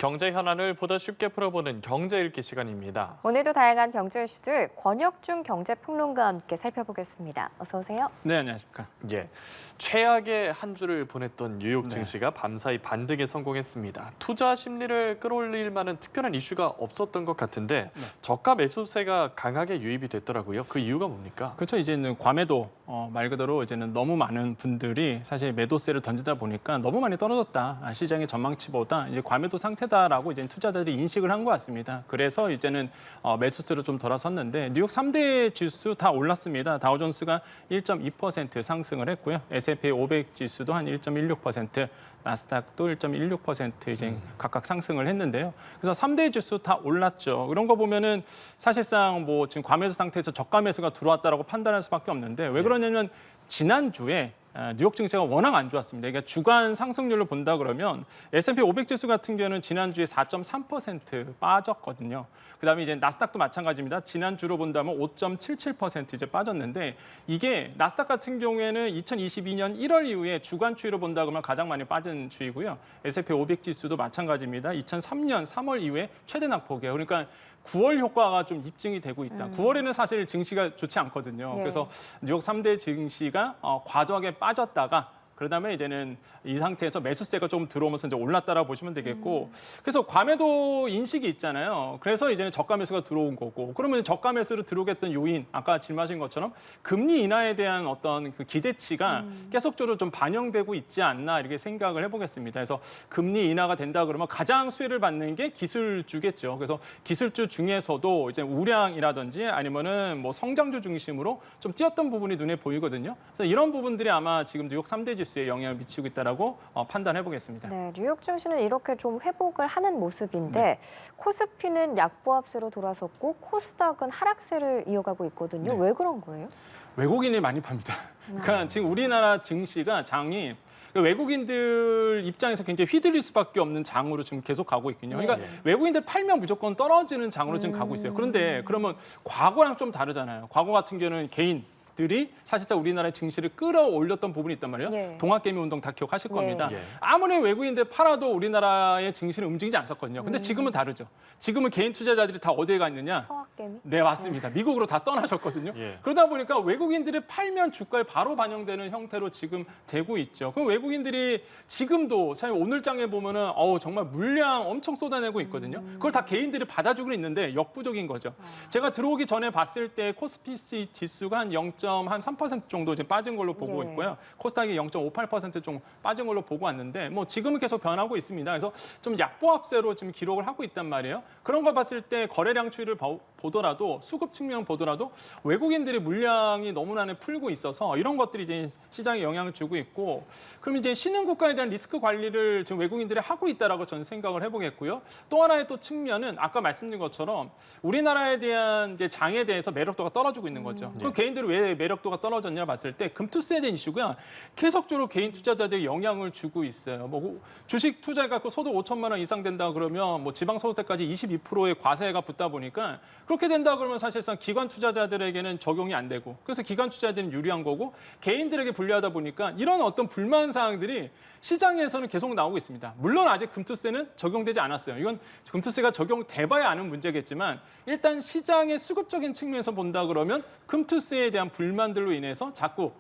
경제 현안을 보다 쉽게 풀어보는 경제 읽기 시간입니다. 오늘도 다양한 경제 이슈들 권혁중 경제평론가와 함께 살펴보겠습니다. 어서 오세요. 네, 안녕하십니까. 예, 최악의 한 주를 보냈던 뉴욕 증시가 밤사이 반등에 성공했습니다. 투자 심리를 끌어올릴 만한 특별한 이슈가 없었던 것 같은데 저가 매수세가 강하게 유입이 됐더라고요. 그 이유가 뭡니까? 그렇죠. 이제는 과매도 말 그대로 이제는 너무 많은 분들이 사실 매도세를 던지다 보니까 너무 많이 떨어졌다. 시장의 전망치보다 이제 과매도 상태다라고 이제 투자자들이 인식을 한 것 같습니다. 그래서 이제는 매수세로 좀 돌아섰는데 뉴욕 3대 지수 다 올랐습니다. 다우존스가 1.2% 상승을 했고요. S&P 500 지수도 한 1.16%, 나스닥도 1.16% 이제 각각 상승을 했는데요. 그래서 3대 지수 다 올랐죠. 이런 거 보면은 사실상 뭐 지금 과매수 상태에서 저가 매수가 들어왔다라고 판단할 수밖에 없는데 왜 그러냐면 지난주에 뉴욕 증시가 워낙 안 좋았습니다. 그러니까 주간 상승률을 본다 그러면 S&P 500 지수 같은 경우는 지난주에 4.3% 빠졌거든요. 그다음에 이제 나스닥도 마찬가지입니다. 지난주로 본다면 5.77% 이제 빠졌는데 이게 나스닥 같은 경우에는 2022년 1월 이후에 주간 추이로 본다 그러면 가장 많이 빠진 추이고요. S&P 500 지수도 마찬가지입니다. 2003년 3월 이후에 최대 낙폭이에요. 그러니까 9월 효과가 좀 입증이 되고 있다. 9월에는 사실 증시가 좋지 않거든요. 예. 그래서 뉴욕 3대 증시가 과도하게 빠졌다가 그다음에 이제는 이 상태에서 매수세가 좀 들어오면서 이제 올랐다라고 보시면 되겠고, 그래서 과매도 인식이 있잖아요. 그래서 이제는 저가 매수가 들어온 거고, 그러면 저가 매수로 들어오겠던 요인, 아까 질문하신 것처럼 금리 인하에 대한 어떤 그 기대치가 계속적으로 좀 반영되고 있지 않나 이렇게 생각을 해보겠습니다. 그래서 금리 인하가 된다 그러면 가장 수혜를 받는 게 기술주겠죠. 그래서 기술주 중에서도 이제 우량이라든지 아니면은 뭐 성장주 중심으로 좀 뛰었던 부분이 눈에 보이거든요. 그래서 이런 부분들이 아마 지금 뉴욕 3대 지수에 영향을 미치고 있다라고 판단해 보겠습니다. 네, 뉴욕 증시는 이렇게 좀 회복을 하는 모습인데 코스피는 약보합세로 돌아섰고 코스닥은 하락세를 이어가고 있거든요. 왜 그런 거예요? 외국인이 많이 팝니다. 그러니까 지금 우리나라 증시가 장이 외국인들 입장에서 굉장히 휘둘릴 수밖에 없는 장으로 지금 계속 가고 있거든요. 그러니까 외국인들 팔면 무조건 떨어지는 장으로 지금 가고 있어요. 그런데 그러면 과거랑 좀 다르잖아요. 과거 같은 경우는 개인들이 사실상 우리나라의 증시를 끌어올렸던 부분이 있단 말이에요. 예. 동학개미 운동 다 기억하실 겁니다. 예. 아무리 외국인들 팔아도 우리나라의 증시는 움직이지 않았거든요. 근데 지금은 다르죠. 지금은 개인 투자자들이 다 어디에 가 있느냐? 서학개미? 네, 맞습니다. 미국으로 다 떠나셨거든요. 예. 그러다 보니까 외국인들이 팔면 주가에 바로 반영되는 형태로 지금 되고 있죠. 그럼 외국인들이 지금도 사실 오늘장에 보면은 정말 물량 엄청 쏟아내고 있거든요. 그걸 다 개인들이 받아주고 있는데 역부족인 거죠. 제가 들어오기 전에 봤을 때 코스피 지수가 한 0.3% 정도 이제 빠진 걸로 보고 예. 있고요. 코스닥이 0.58% 정도 빠진 걸로 보고 왔는데 뭐 지금은 계속 변하고 있습니다. 그래서 좀 약보합세로 지금 기록을 하고 있단 말이에요. 그런 걸 봤을 때 거래량 추이를 보더라도 수급 측면 보더라도 외국인들이 물량이 너무나 풀고 있어서 이런 것들이 이제 시장에 영향을 주고 있고, 그럼 이제 신흥 국가에 대한 리스크 관리를 지금 외국인들이 하고 있다라고 저는 생각을 해보겠고요. 또 하나의 또 측면은 아까 말씀드린 것처럼 우리나라에 대한 이제 장에 대해서 매력도가 떨어지고 있는 거죠. 그럼 개인들이 왜 매력도가 떨어졌냐 봤을 때 금투세에 대한 이슈가 계속적으로 개인 투자자들이 영향을 주고 있어요. 뭐 주식 투자해 갖고 소득 5천만 원 이상 된다 그러면 뭐 지방소득세까지 22%의 과세가 붙다 보니까 그렇게 된다 그러면 사실상 기관 투자자들에게는 적용이 안 되고, 그래서 기관 투자자들은 유리한 거고 개인들에게 불리하다 보니까 이런 어떤 불만 사항들이 시장에서는 계속 나오고 있습니다. 물론 아직 금투세는 적용되지 않았어요. 이건 금투세가 적용돼봐야 아는 문제겠지만 일단 시장의 수급적인 측면에서 본다 그러면 금투세에 대한 불만들로 인해서 자꾸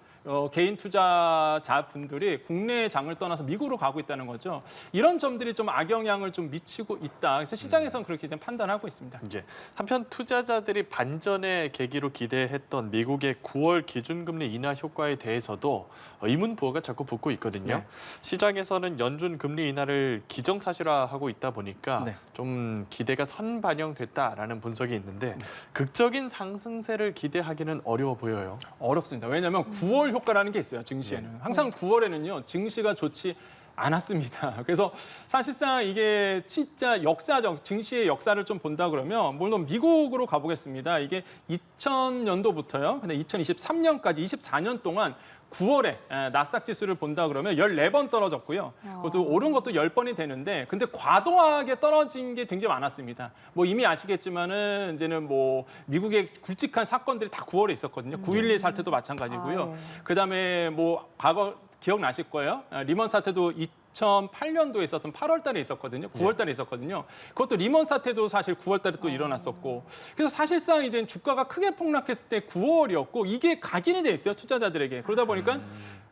개인 투자자분들이 국내 장을 떠나서 미국으로 가고 있다는 거죠. 이런 점들이 좀 악영향을 좀 미치고 있다. 그래서 시장에서는 그렇게 좀 판단하고 있습니다. 이제 한편 투자자들이 반전의 계기로 기대했던 미국의 9월 기준금리 인하 효과에 대해서도 의문부호가 자꾸 붙고 있거든요. 네. 시장에서는 연준 금리 인하를 기정사실화하고 있다 보니까 네. 좀 기대가 선반영됐다라는 분석이 있는데 극적인 상승세를 기대하기는 어려워 보여요. 어렵습니다. 왜냐하면 9월 효과라는 게 있어요, 증시에는. 항상 9월에는요, 증시가 좋지 않았습니다. 그래서 사실상 이게 진짜 역사적, 증시의 역사를 좀 본다 그러면 물론 미국으로 가보겠습니다. 이게 2000년도부터요. 근데 2023년까지 24년 동안 9월에 나스닥 지수를 본다 그러면 14번 떨어졌고요. 그것도 오른 것도 10번이 되는데 근데 과도하게 떨어진 게 굉장히 많았습니다. 뭐 이미 아시겠지만은 이제는 뭐 미국의 굵직한 사건들이 다 9월에 있었거든요. 9.11 사태도 마찬가지고요. 그다음에 뭐 과거 기억나실 거예요. 리먼 사태도 2008년도에 있었던 8월 달에 있었거든요. 9월 달에 있었거든요. 그것도 리먼 사태도 사실 9월 달에 또 일어났었고. 그래서 사실상 이제 주가가 크게 폭락했을 때 9월이었고 이게 각인이 돼 있어요. 투자자들에게. 그러다 보니까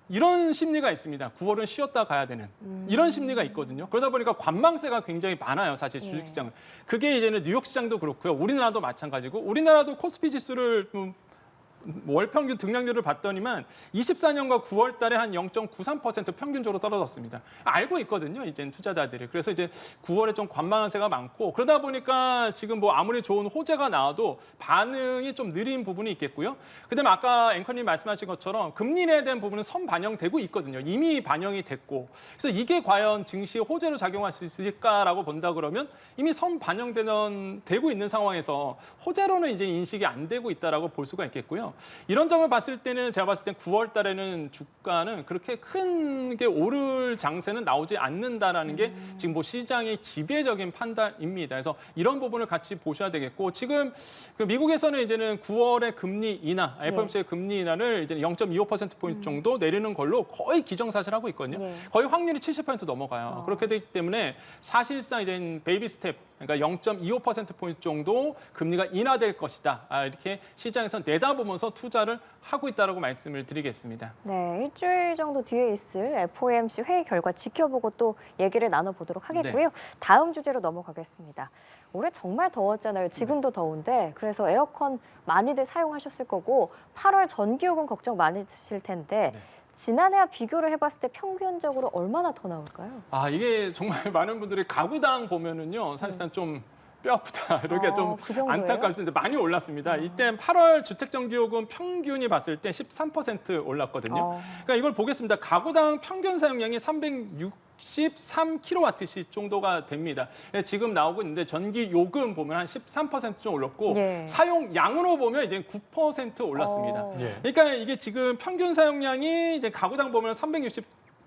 이런 심리가 있습니다. 9월은 쉬었다 가야 되는 이런 심리가 있거든요. 그러다 보니까 관망세가 굉장히 많아요. 사실 주식시장은. 그게 이제는 뉴욕 시장도 그렇고요. 우리나라도 마찬가지고 우리나라도 코스피 지수를 월 평균 등락률을 봤더니만 24년과 9월 달에 한 0.93% 평균적으로 떨어졌습니다. 알고 있거든요, 이제 투자자들이. 그래서 이제 9월에 좀 관망세가 많고 그러다 보니까 지금 뭐 아무리 좋은 호재가 나와도 반응이 좀 느린 부분이 있겠고요. 그다음에 아까 앵커님 말씀하신 것처럼 금리 인하에 대한 부분은 선반영되고 있거든요. 이미 반영이 됐고. 그래서 이게 과연 증시에 호재로 작용할 수 있을까라고 본다 그러면 이미 되고 있는 상황에서 호재로는 이제 인식이 안 되고 있다라고 볼 수가 있겠고요. 이런 점을 봤을 때는 제가 봤을 때 9월 달에는 주가는 그렇게 큰 게 오를 장세는 나오지 않는다라는 게 지금 뭐 시장의 지배적인 판단입니다. 그래서 이런 부분을 같이 보셔야 되겠고 지금 그 미국에서는 이제는 9월에 금리 인하, FOMC의 금리 인하를 이제 0.25%포인트 정도 내리는 걸로 거의 기정사실하고 있거든요. 거의 확률이 70% 넘어가요. 그렇게 되기 때문에 사실상 이제 베이비 스텝 그러니까 0.25%포인트 정도 금리가 인하될 것이다. 이렇게 시장에서 내다보면서 투자를 하고 있다고 말씀을 드리겠습니다. 네, 일주일 정도 뒤에 있을 FOMC 회의 결과 지켜보고 또 얘기를 나눠보도록 하겠고요. 다음 주제로 넘어가겠습니다. 올해 정말 더웠잖아요. 지금도 더운데 그래서 에어컨 많이들 사용하셨을 거고 8월 전기요금 걱정 많으실 텐데 지난해와 비교를 해봤을 때 평균적으로 얼마나 더 나올까요? 이게 정말 많은 분들이 가구당 보면은요, 사실상 좀 뼈 아프다 이렇게 좀 그 정도예요? 안타까웠는데 많이 올랐습니다. 이때 8월 주택전기요금 평균이 봤을 때 13% 올랐거든요. 그러니까 이걸 보겠습니다. 가구당 평균 사용량이 363kWh 정도가 됩니다. 지금 나오고 있는데 전기 요금 보면 한 13% 좀 올랐고 사용량으로 보면 이제 9% 올랐습니다. 그러니까 이게 지금 평균 사용량이 이제 가구당 보면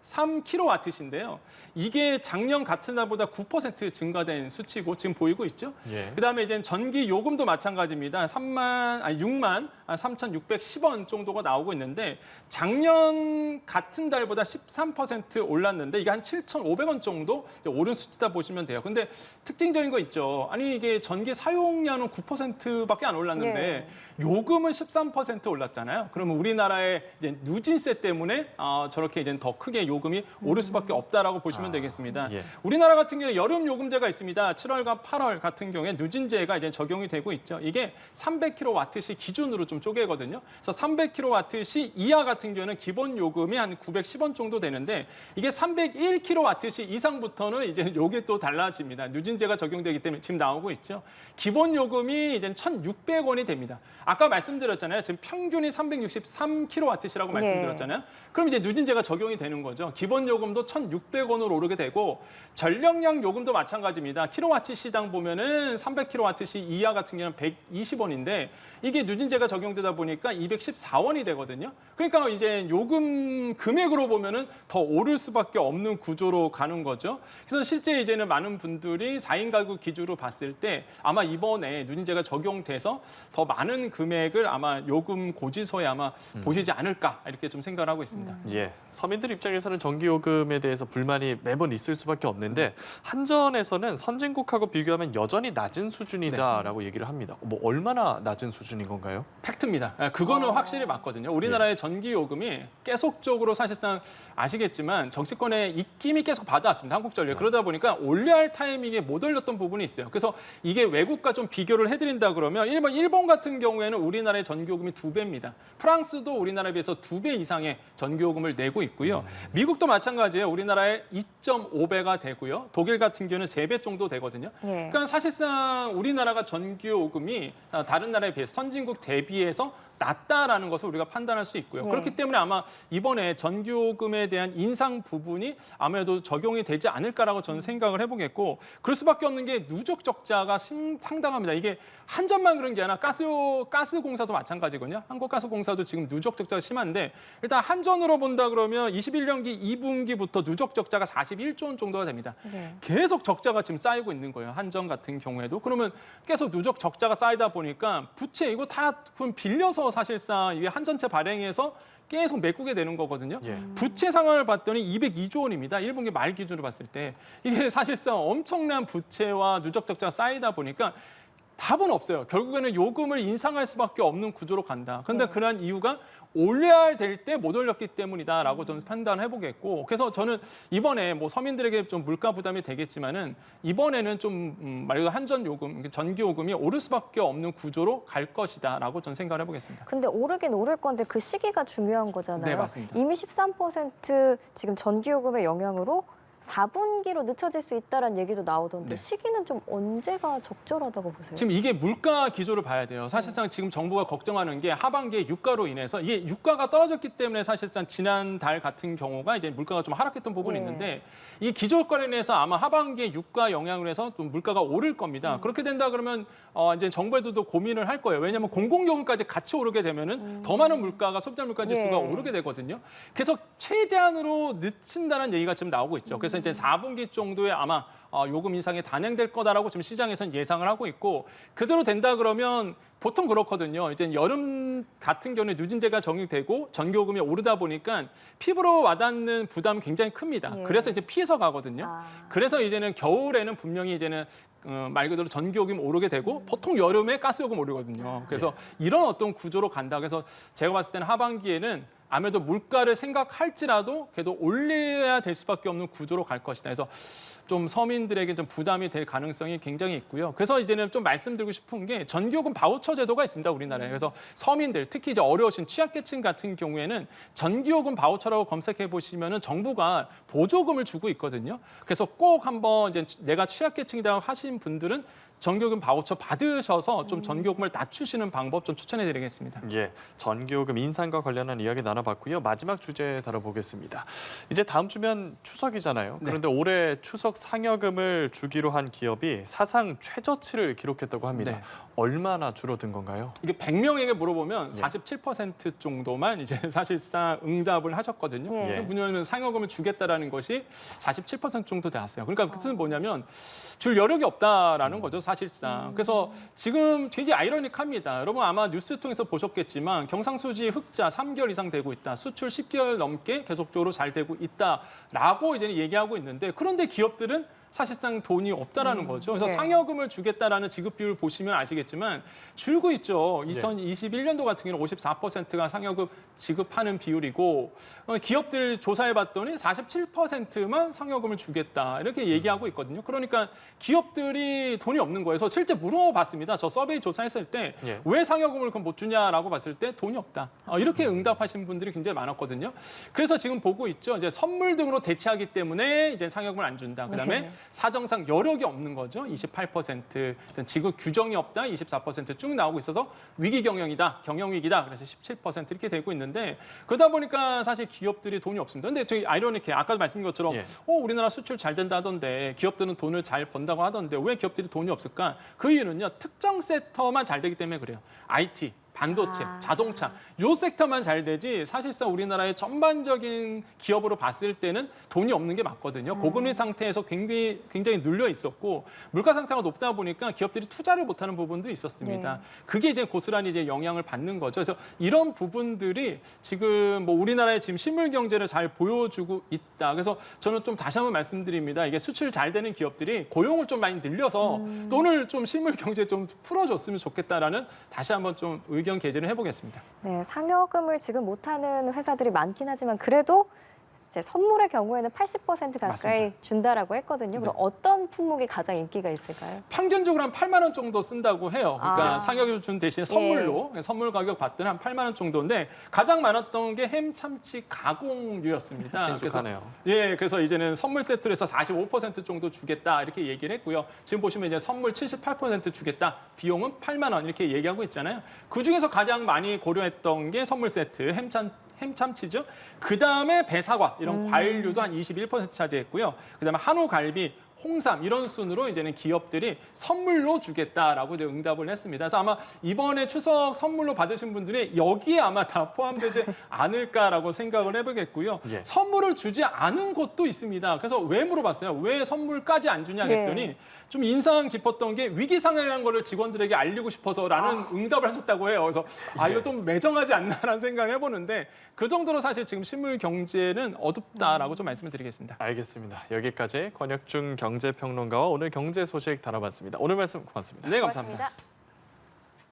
3kWh인데요. 이게 작년 같은 날보다 9% 증가된 수치고 지금 보이고 있죠. 그다음에 이제 전기 요금도 마찬가지입니다. 6만 3,610원 정도가 나오고 있는데 작년 같은 달보다 13% 올랐는데 이게 한 7,500원 정도 오른 수치다 보시면 돼요. 근데 특징적인 거 있죠. 아니 이게 전기 사용량은 9%밖에 안 올랐는데 요금은 13% 올랐잖아요. 그러면 우리나라의 이제 누진세 때문에 저렇게 이제 더 크게 요금이 오를 수밖에 없다라고 보시면 되겠습니다. 우리나라 같은 경우에 여름 요금제가 있습니다. 7월과 8월 같은 경우에 누진제가 이제 적용이 되고 있죠. 이게 300kWh 기준으로 좀 쪼개거든요. 그래서 300kWh 이하 같은 경우는 기본 요금이 한 910원 정도 되는데 이게 301kWh 이상부터는 이제 요게 또 달라집니다. 누진제가 적용되기 때문에 지금 나오고 있죠. 기본 요금이 이제 1,600원이 됩니다. 아까 말씀드렸잖아요. 지금 평균이 363kWh라고 말씀드렸잖아요. 그럼 이제 누진제가 적용이 되는 거죠. 기본 요금도 1,600원으로 오르게 되고 전력량 요금도 마찬가지입니다. 킬로와트 시당 보면은 300kWh 이하 같은 경우는 120원인데 이게 누진제가 적용되다 보니까 214원이 되거든요. 그러니까 이제 요금 금액으로 보면은 더 오를 수밖에 없는 구조로 가는 거죠. 그래서 실제 이제는 많은 분들이 4인 가구 기준으로 봤을 때 아마 이번에 누진제가 적용돼서 더 많은 금액을 아마 요금 고지서에 아마 보시지 않을까 이렇게 좀 생각을 하고 있습니다. 서민들 입장에서는 전기요금에 대해서 불만이 매번 있을 수밖에 없는데 한전에서는 선진국하고 비교하면 여전히 낮은 수준이다라고 얘기를 합니다. 뭐 얼마나 낮은 수준인 건가요? 팩트입니다. 그거는 확실히 맞거든요. 우리나라의 전기요금이 계속적으로 사실상 아시겠지만 정치권의 입김이 계속 받아왔습니다. 한국전력. 그러다 보니까 올려야 할 타이밍에 못 올렸던 부분이 있어요. 그래서 이게 외국과 좀 비교를 해드린다 그러면 일본 같은 경우에는 우리나라의 전기요금이 2배입니다. 프랑스도 우리나라에 비해서 2배 이상의 전기요금을 내고 있고요. 미국도 마찬가지예요. 우리나라의 2.5배가 되고요. 독일 같은 경우는 3배 정도 되거든요. 그러니까 사실상 우리나라가 전기요금이 다른 나라에 비해서 선진국 대비해서 낮다라는 것을 우리가 판단할 수 있고요. 그렇기 때문에 아마 이번에 전기요금에 대한 인상 부분이 아무래도 적용이 되지 않을까라고 저는 생각을 해보겠고 그럴 수밖에 없는 게 누적 적자가 상당합니다. 이게 한전만 그런 게 아니라 가스공사도 마찬가지거든요. 한국가스공사도 지금 누적 적자가 심한데 일단 한전으로 본다 그러면 21년기 2분기부터 누적 적자가 41조 원 정도가 됩니다. 계속 적자가 지금 쌓이고 있는 거예요. 한전 같은 경우에도. 그러면 계속 누적 적자가 쌓이다 보니까 부채 이거 다 빌려서 사실상 이게 한전채 발행해서 계속 메꾸게 되는 거거든요. 예. 부채 상황을 봤더니 202조 원입니다. 1분기 말 기준으로 봤을 때 이게 사실상 엄청난 부채와 누적 적자가 쌓이다 보니까 답은 없어요. 결국에는 요금을 인상할 수밖에 없는 구조로 간다. 그런데 그러한 이유가 올려야 될 때 못 올렸기 때문이다라고 저는 판단을 해보겠고, 그래서 저는 이번에 뭐 서민들에게 좀 물가 부담이 되겠지만은 이번에는 좀 말 그대로 한전 요금, 전기 요금이 오를 수밖에 없는 구조로 갈 것이다라고 저는 생각을 해보겠습니다. 근데 오르긴 오를 건데 그 시기가 중요한 거잖아요. 네, 맞습니다. 이미 13% 지금 전기요금의 영향으로 4분기로 늦춰질 수 있다는 얘기도 나오던데 네. 시기는 좀 언제가 적절하다고 보세요? 지금 이게 물가 기조를 봐야 돼요. 사실상 지금 정부가 걱정하는 게 하반기에 유가로 인해서 이게 유가가 떨어졌기 때문에 사실상 지난달 같은 경우가 이제 물가가 좀 하락했던 부분이 예. 있는데 이 기조효과로 인해서 아마 하반기에 유가 영향으로 해서 좀 물가가 오를 겁니다. 그렇게 된다 그러면 이제 정부에서도 고민을 할 거예요. 왜냐하면 공공요금까지 같이 오르게 되면은 더 많은 물가가 소비자 물가 지수가 예. 오르게 되거든요. 그래서 최대한으로 늦춘다는 얘기가 지금 나오고 있죠. 그래서 이제 4분기 정도에 아마 요금 인상이 단행될 거다라고 지금 시장에서는 예상을 하고 있고, 그대로 된다 그러면 보통 그렇거든요. 이제 여름 같은 경우에 누진제가 적용되고 전기요금이 오르다 보니까 피부로 와닿는 부담이 굉장히 큽니다. 예. 그래서 이제 피해서 가거든요. 아. 그래서 이제는 겨울에는 분명히 이제는 말 그대로 전기요금 오르게 되고 보통 여름에 가스요금 오르거든요. 그래서 이런 어떤 구조로 간다. 그래서 제가 봤을 때는 하반기에는 아무래도 물가를 생각할지라도 그래도 올려야 될 수밖에 없는 구조로 갈 것이다. 그래서 좀 서민들에게 좀 부담이 될 가능성이 굉장히 있고요. 그래서 이제는 좀 말씀드리고 싶은 게 전기요금 바우처 제도가 있습니다, 우리나라에. 그래서 서민들, 특히 이제 어려우신 취약계층 같은 경우에는 전기요금 바우처라고 검색해 보시면은 정부가 보조금을 주고 있거든요. 그래서 꼭 한번 이제 내가 취약계층이다 하신 분들은 전기요금 바우처 받으셔서 좀 전기요금을 낮추시는 방법 좀 추천해 드리겠습니다. 예, 전기요금 인상과 관련한 이야기 나눠봤고요. 마지막 주제 다뤄보겠습니다. 이제 다음 주면 추석이잖아요. 네. 그런데 올해 추석 상여금을 주기로 한 기업이 사상 최저치를 기록했다고 합니다. 네. 얼마나 줄어든 건가요? 이게 100명에게 물어보면 예. 47% 정도만 이제 사실상 응답을 하셨거든요. 예. 왜냐하면 상여금을 주겠다라는 것이 47% 정도 되었어요. 그러니까 그 뜻은 뭐냐면 줄 여력이 없다라는 거죠, 사실상. 그래서 지금 되게 아이러닉합니다. 여러분 아마 뉴스 통해서 보셨겠지만 경상수지 흑자 3개월 이상 되고 있다. 수출 10개월 넘게 계속적으로 잘 되고 있다라고 이제 얘기하고 있는데, 그런데 기업들은 사실상 돈이 없다라는 거죠. 그래서 네. 상여금을 주겠다라는 지급 비율을 보시면 아시겠지만 줄고 있죠. 네. 2021년도 같은 경우는 54%가 상여금 지급하는 비율이고, 기업들 조사해봤더니 47%만 상여금을 주겠다 이렇게 얘기하고 있거든요. 그러니까 기업들이 돈이 없는 거예요. 그래서 실제 물어봤습니다. 저 서베이 조사했을 때 왜 예. 상여금을 그럼 못 주냐라고 봤을 때 돈이 없다. 이렇게 응답하신 분들이 굉장히 많았거든요. 그래서 지금 보고 있죠. 이제 선물 등으로 대체하기 때문에 이제 상여금을 안 준다. 그다음에 네. 사정상 여력이 없는 거죠. 28%, 지급 규정이 없다. 24% 쭉 나오고 있어서 위기 경영이다. 경영 위기다. 그래서 17% 이렇게 되고 있는데, 그러다 보니까 사실 기업들이 돈이 없습니다. 근데 저희 아이러니해. 아까도 말씀드린 것처럼 예. 우리나라 수출 잘 된다 하던데, 기업들은 돈을 잘 번다고 하던데 왜 기업들이 돈이 없을까? 그 이유는요. 특정 섹터만 잘 되기 때문에 그래요. IT, 반도체, 자동차 요 섹터만 잘 되지 사실상 우리나라의 전반적인 기업으로 봤을 때는 돈이 없는 게 맞거든요. 고금리 상태에서 굉장히 눌려 있었고 물가 상태가 높다 보니까 기업들이 투자를 못하는 부분도 있었습니다. 네. 그게 이제 고스란히 이제 영향을 받는 거죠. 그래서 이런 부분들이 지금 뭐 우리나라의 지금 실물 경제를 잘 보여주고 있다. 그래서 저는 좀 다시 한번 말씀드립니다. 이게 수출 잘 되는 기업들이 고용을 좀 많이 늘려서 돈을 좀 실물 경제에 좀 풀어줬으면 좋겠다라는 다시 한번 좀 의견 개진을 해보겠습니다. 네, 상여금을 지금 못하는 회사들이 많긴 하지만 그래도 이제 선물의 경우에는 80% 가까이 맞습니다. 준다라고 했거든요. 그럼 네. 어떤 품목이 가장 인기가 있을까요? 평균적으로 한 8만 원 정도 쓴다고 해요. 그러니까 아. 상여금을 준 대신에 선물로 선물 가격 받던 한 8만 원 정도인데 가장 많았던 게 햄, 참치, 가공류였습니다. 친숙하네요. 그래서 이제는 선물 세트로 해서 45% 정도 주겠다 이렇게 얘기를 했고요. 지금 보시면 이제 선물 78% 주겠다. 비용은 8만 원 이렇게 얘기하고 있잖아요. 그 중에서 가장 많이 고려했던 게 선물 세트, 햄참치죠. 그 다음에 배사과 이런 과일류도 한 21% 차지했고요. 그 다음에 한우갈비, 홍삼 이런 순으로 이제는 기업들이 선물로 주겠다라고 이제 응답을 했습니다. 그래서 아마 이번에 추석 선물로 받으신 분들이 여기에 아마 다 포함되지 않을까라고 생각을 해보겠고요. 예. 선물을 주지 않은 곳도 있습니다. 그래서 왜 물어봤어요? 왜 선물까지 안 주냐 했더니 네. 좀 인상 깊었던 게 위기 상황이라는 거를 직원들에게 알리고 싶어서라는 응답을 하셨다고 해요. 그래서 이거 좀 매정하지 않나라는 생각을 해보는데 그 정도로 사실 지금 실물 경제는 어둡다라고 좀 말씀을 드리겠습니다. 알겠습니다. 여기까지 권혁중 경제평론가와 오늘 경제 소식 다뤄봤습니다. 오늘 말씀 고맙습니다. 네, 감사합니다. 고맙습니다.